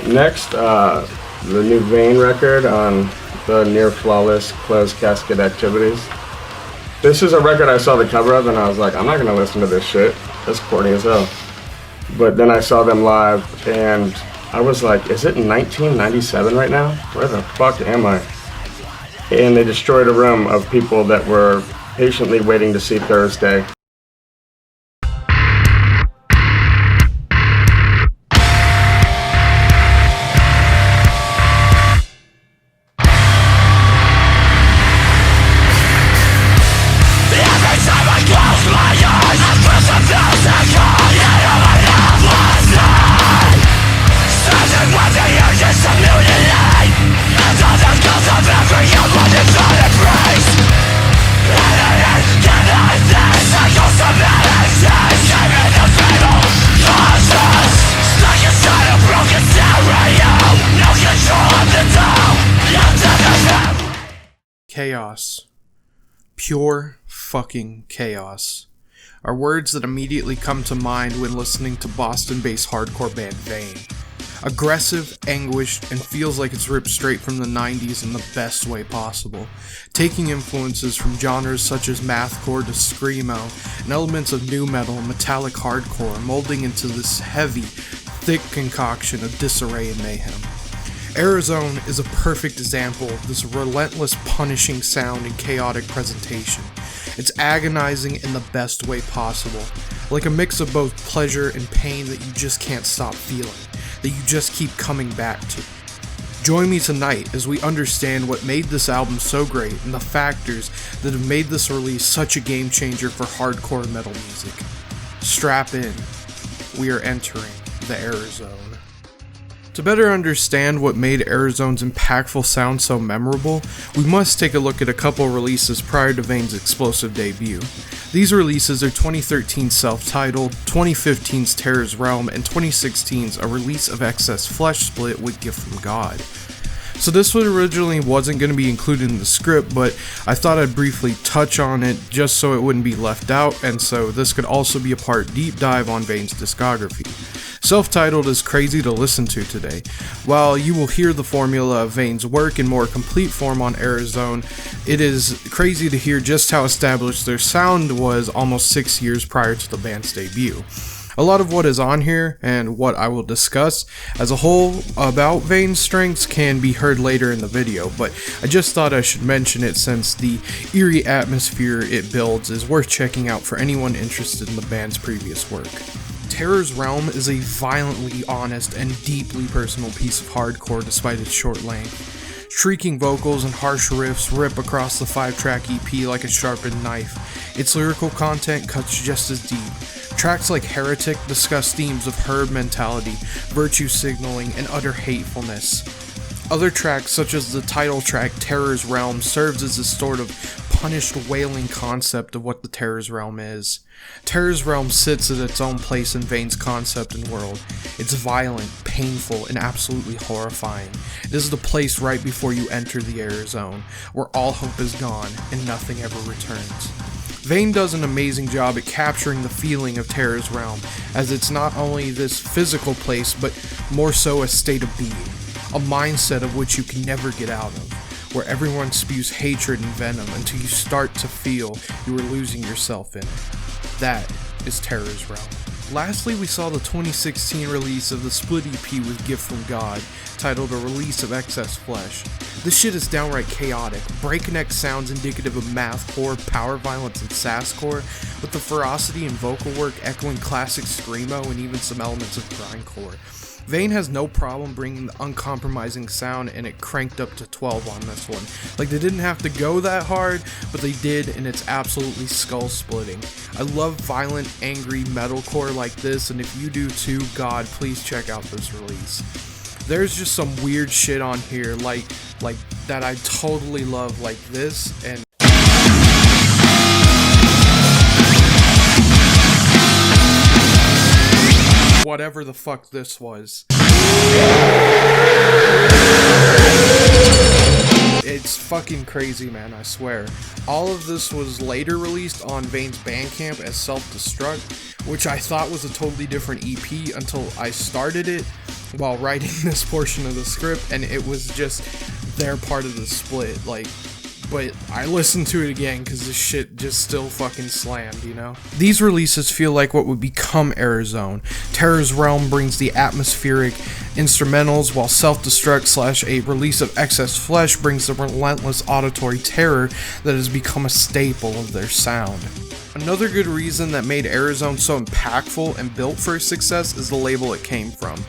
Next, the new Vane record on the near flawless closed casket activities. This is a record I saw the cover of and I was like, I'm not gonna listen to this shit. That's corny as hell. But then I saw them live and I was like, is it 1997 right now? Where the fuck am I? And they destroyed a room of people that were patiently waiting to see Thursday. Chaos. Pure fucking chaos are words that immediately come to mind when listening to Boston-based hardcore band Vane. Aggressive, anguished, and feels like it's ripped straight from the 90s in the best way possible, taking influences from genres such as mathcore to screamo, and elements of nu metal and metallic hardcore molding into this heavy, thick concoction of disarray and mayhem. Pre-Errorzone is a perfect example of this relentless, punishing sound and chaotic presentation. It's agonizing in the best way possible, like a mix of both pleasure and pain that you just can't stop feeling, that you just keep coming back to. Join me tonight as we understand what made this album so great and the factors that have made this release such a game changer for hardcore metal music. Strap in. We are entering the Pre-Errorzone. To better understand what made Pre-Errozone's impactful sound so memorable, we must take a look at a couple releases prior to Vane's explosive debut. These releases are 2013's self-titled, 2015's Terror's Realm, and 2016's A Release of Excess Flesh split with Gift from God. So this one originally wasn't going to be included in the script, but I thought I'd briefly touch on it just so it wouldn't be left out, and so this could also be a part deep dive on Vane's discography. Self-titled is crazy to listen to today. While you will hear the formula of Vane's work in more complete form on Pre-Errorzone, it is crazy to hear just how established their sound was almost 6 years prior to the band's debut. A lot of what is on here, and what I will discuss as a whole about Vane's strengths, can be heard later in the video, but I just thought I should mention it since the eerie atmosphere it builds is worth checking out for anyone interested in the band's previous work. Terror's Realm is a violently honest and deeply personal piece of hardcore despite its short length. Shrieking vocals and harsh riffs rip across the 5-track EP like a sharpened knife. Its lyrical content cuts just as deep. Tracks like Heretic discuss themes of herd mentality, virtue signaling, and utter hatefulness. Other tracks, such as the title track Terror's Realm, serves as a sort of punished wailing concept of what the Terror's Realm is. Terror's Realm sits at its own place in Vane's concept and world. It's violent, painful, and absolutely horrifying. It is the place right before you enter the Pre-Errorzone, where all hope is gone and nothing ever returns. Vane does an amazing job at capturing the feeling of Terror's Realm, as it's not only this physical place, but more so a state of being, a mindset of which you can never get out of, where everyone spews hatred and venom until you start to feel you are losing yourself in it. That is Terror's Realm. Lastly, we saw the 2016 release of the split EP with Gift from God, titled A Release of Excess Flesh. This shit is downright chaotic, breakneck sounds indicative of mathcore, power violence, and sasscore, with the ferocity and vocal work echoing classic screamo and even some elements of grindcore. Vane has no problem bringing the uncompromising sound, and it cranked up to 12 on this one. Like, they didn't have to go that hard, but they did, and it's absolutely skull-splitting. I love violent, angry metalcore like this, and if you do too, God, please check out this release. There's just some weird shit on here, like that I totally love, like this, and whatever the fuck this was. It's It's fucking crazy, man, I swear. All of this was later released on Vane's Bandcamp as Self-Destruct, which I thought was a totally different EP until I started it while writing this portion of the script, and it was just their part of the split, but I listened to it again because this shit just still fucking slammed, you know? These releases feel like what would become Errorzone. Terror's Realm brings the atmospheric instrumentals, while Self-Destruct / a release of Excess Flesh brings the relentless auditory terror that has become a staple of their sound. Another good reason that made Errorzone so impactful and built for success is the label it came from.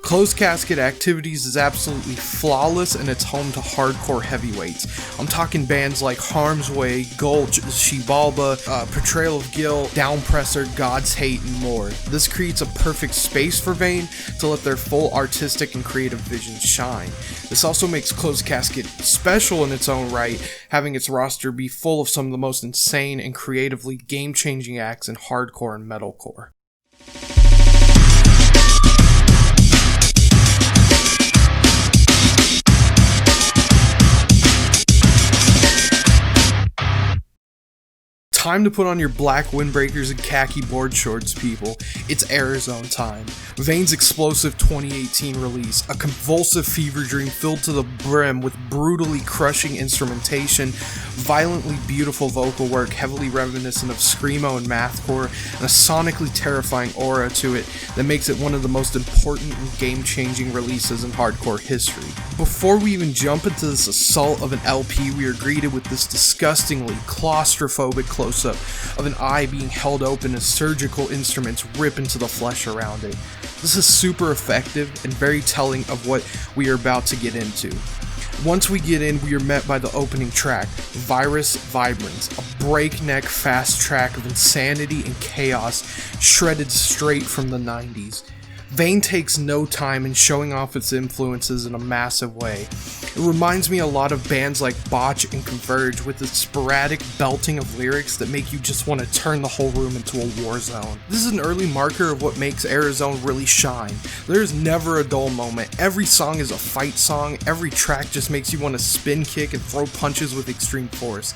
Closed Casket Activities is absolutely flawless, and it's home to hardcore heavyweights. I'm talking bands like Harm's Way, Gulch, Shibalba, Portrayal of Gil, Downpresser, God's Hate, and more. This creates a perfect space for Vane to let their full artistic and creative vision shine. This also makes Closed Casket special in its own right, having its roster be full of some of the most insane and creatively game-changing acts in hardcore and metalcore. Time to put on your black windbreakers and khaki board shorts, people. It's Errorzone time. Vane's explosive 2018 release, a convulsive fever dream filled to the brim with brutally crushing instrumentation, violently beautiful vocal work heavily reminiscent of screamo and mathcore, and a sonically terrifying aura to it that makes it one of the most important and game-changing releases in hardcore history. Before we even jump into this assault of an LP, we are greeted with this disgustingly claustrophobic close-up of an eye being held open as surgical instruments rip into the flesh around it. This is super effective and very telling of what we are about to get into. Once we get in, we are met by the opening track, Virus Vibrance, a breakneck fast track of insanity and chaos shredded straight from the 90s. Vane takes no time in showing off its influences in a massive way. It reminds me a lot of bands like Botch and Converge, with its sporadic belting of lyrics that make you just want to turn the whole room into a war zone. This is an early marker of what makes Errorzone really shine. There is never a dull moment. Every song is a fight song. Every track just makes you want to spin kick and throw punches with extreme force.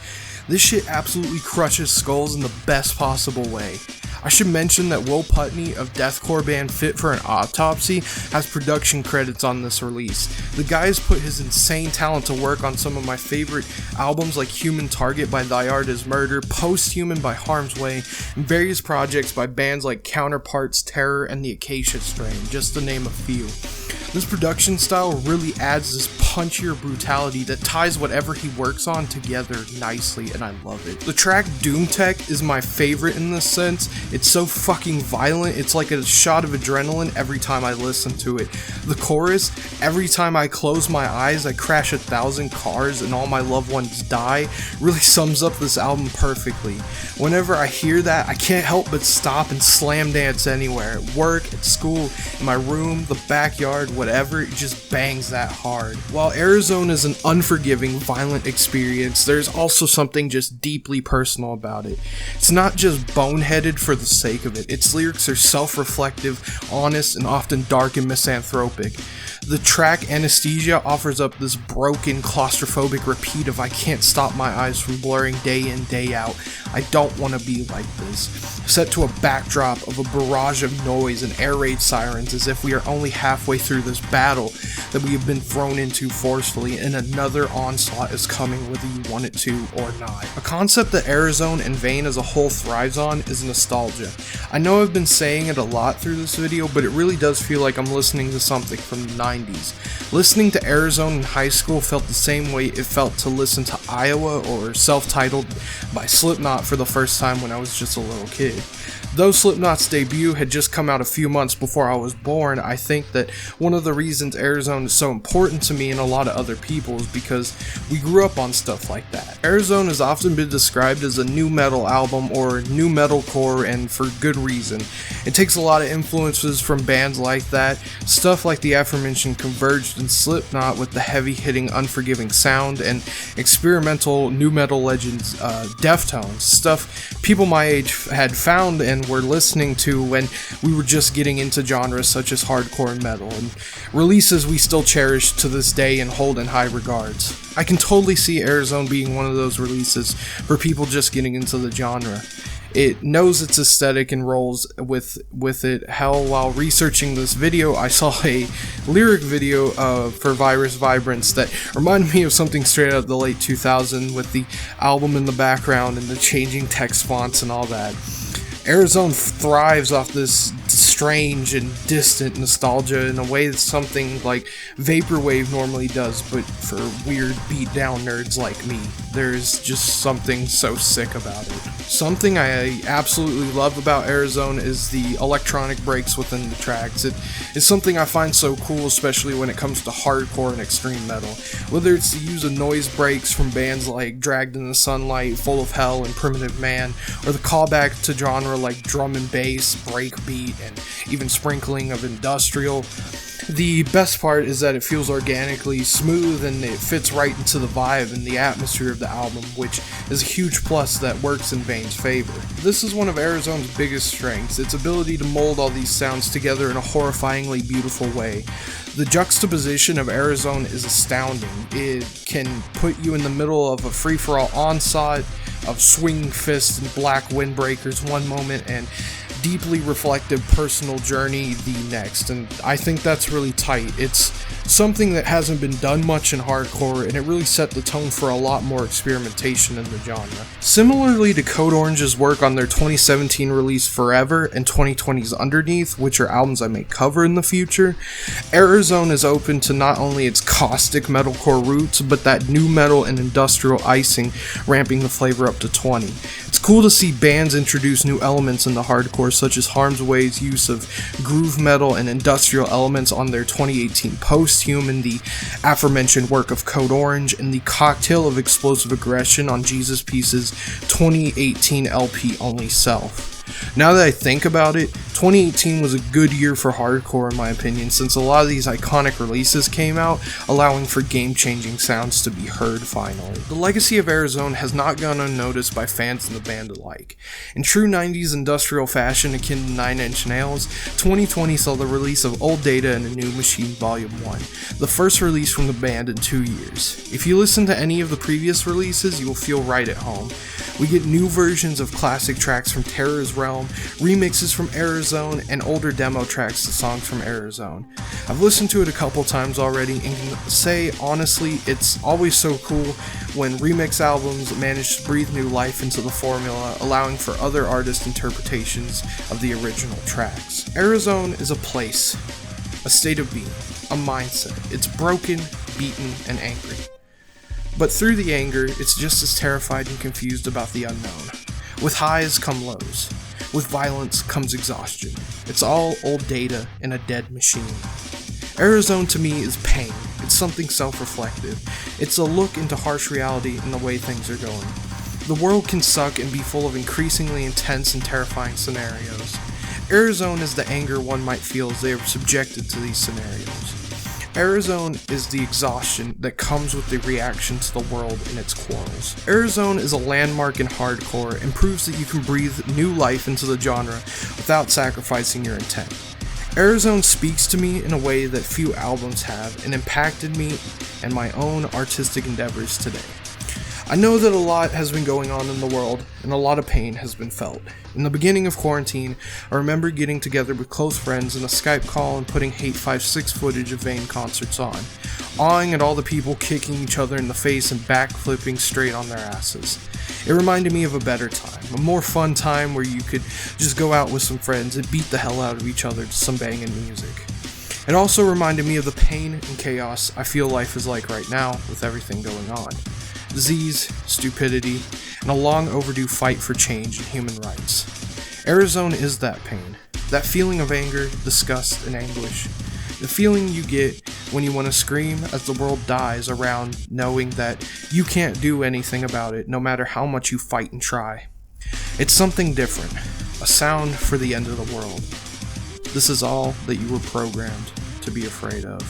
This shit absolutely crushes skulls in the best possible way. I should mention that Will Putney of deathcore band Fit for an Autopsy has production credits on this release. The guy has put his insane talent to work on some of my favorite albums like Human Target by Thy Art Is Murder, Posthuman by Harm's Way, and various projects by bands like Counterparts, Terror, and The Acacia Strain, just to name a few. This production style really adds this punchier brutality that ties whatever he works on together nicely, and I love it. The track Doom Tech is my favorite in this sense. It's so fucking violent, it's like a shot of adrenaline every time I listen to it. The chorus, every time I close my eyes I crash 1,000 cars and all my loved ones die, really sums up this album perfectly. Whenever I hear that, I can't help but stop and slam dance anywhere, at work, at school, in my room, the backyard, whatever, it just bangs that hard. While Errorzone is an unforgiving, violent experience, there's also something just deeply personal about it. It's not just boneheaded for the sake of it. Its lyrics are self-reflective, honest, and often dark and misanthropic. The track Anesthesia offers up this broken, claustrophobic repeat of I can't stop my eyes from blurring day in, day out. I don't want to be like this. Set to a backdrop of a barrage of noise and air raid sirens as if we are only halfway through this battle that we have been thrown into forcefully, and another onslaught is coming whether you want it to or not. A concept that Errorzone and Vane as a whole thrives on is nostalgia. I know I've been saying it a lot through this video, but it really does feel like I'm listening to something from the 90s. Listening to Errorzone in high school felt the same way it felt to listen to Iowa or Self-Titled by Slipknot for the first time when I was just a little kid. Though Slipknot's debut had just come out a few months before I was born, I think that one of the reasons Errorzone is so important to me and a lot of other people is because we grew up on stuff like that. Errorzone has often been described as a nu metal album or nu metalcore, and for good reason. It takes a lot of influences from bands like that, stuff like the aforementioned Converged and Slipknot with the heavy-hitting, unforgiving sound, and experimental nu metal legends Deftones, stuff people my age had found and were listening to when we were just getting into genres such as hardcore and metal, and releases we still cherish to this day and hold in high regards. I can totally see Errorzone being one of those releases for people just getting into the genre. It knows its aesthetic and rolls with it. Hell, while researching this video, I saw a lyric video for Virus Vibrance that reminded me of something straight out of the late 2000s, with the album in the background and the changing text fonts and all that. Errorzone thrives off this strange and distant nostalgia in a way that something like Vaporwave normally does, but for weird beatdown nerds like me. There's just something so sick about it. Something I absolutely love about Errorzone is the electronic breaks within the tracks. It is something I find so cool, especially when it comes to hardcore and extreme metal. Whether it's the use of noise breaks from bands like Dragged in the Sunlight, Full of Hell, and Primitive Man, or the callback to genre like drum and bass, breakbeat, and even sprinkling of industrial. The best part is that it feels organically smooth and it fits right into the vibe and the atmosphere of the album, which is a huge plus that works in Vane's favor. This is one of Errozone's biggest strengths, its ability to mold all these sounds together in a horrifyingly beautiful way. The juxtaposition of Errorzone is astounding. It can put you in the middle of a free-for-all onslaught of swinging fists and black windbreakers one moment and deeply reflective personal journey the next, and I think that's really tight. It's something that hasn't been done much in hardcore, and it really set the tone for a lot more experimentation in the genre. Similarly to Code Orange's work on their 2017 release Forever and 2020's Underneath, which are albums I may cover in the future, Errorzone is open to not only its caustic metalcore roots, but that new metal and industrial icing, ramping the flavor up to 20. It's cool to see bands introduce new elements into hardcore, such as Harm's Way's use of groove metal and industrial elements on their 2018 Posthume, and the aforementioned work of Code Orange, and the cocktail of explosive aggression on Jesus Piece's 2018 LP Only Self. Now that I think about it, 2018 was a good year for hardcore in my opinion, since a lot of these iconic releases came out, allowing for game-changing sounds to be heard finally. The legacy of Errorzone has not gone unnoticed by fans and the band alike. In true 90s industrial fashion akin to 9 Inch Nails, 2020 saw the release of Old Data and A New Machine Volume 1, the first release from the band in 2 years. If you listen to any of the previous releases, you will feel right at home. We get new versions of classic tracks from Terror's Realm, remixes from Errorzone, and older demo tracks to songs from Errorzone. I've listened to it a couple times already and can say, honestly, it's always so cool when remix albums manage to breathe new life into the formula, allowing for other artist interpretations of the original tracks. Errorzone is a place, a state of being, a mindset. It's broken, beaten, and angry. But through the anger, it's just as terrified and confused about the unknown. With highs come lows. With violence comes exhaustion. It's all old data in a dead machine. Errorzone to me is pain. It's something self-reflective. It's a look into harsh reality and the way things are going. The world can suck and be full of increasingly intense and terrifying scenarios. Errorzone is the anger one might feel as they are subjected to these scenarios. Errorzone is the exhaustion that comes with the reaction to the world and its quarrels. Errorzone is a landmark in hardcore and proves that you can breathe new life into the genre without sacrificing your intent. Errorzone speaks to me in a way that few albums have and impacted me and my own artistic endeavors today. I know that a lot has been going on in the world, and a lot of pain has been felt. In the beginning of quarantine, I remember getting together with close friends in a Skype call and putting Hate 5/6 footage of Vane concerts on, awing at all the people kicking each other in the face and backflipping straight on their asses. It reminded me of a better time, a more fun time where you could just go out with some friends and beat the hell out of each other to some banging music. It also reminded me of the pain and chaos I feel life is like right now with everything going on. Disease, stupidity, and a long overdue fight for change in human rights. Errorzone is that pain, that feeling of anger, disgust, and anguish. The feeling you get when you want to scream as the world dies around, knowing that you can't do anything about it no matter how much you fight and try. It's something different, a sound for the end of the world. This is all that you were programmed to be afraid of.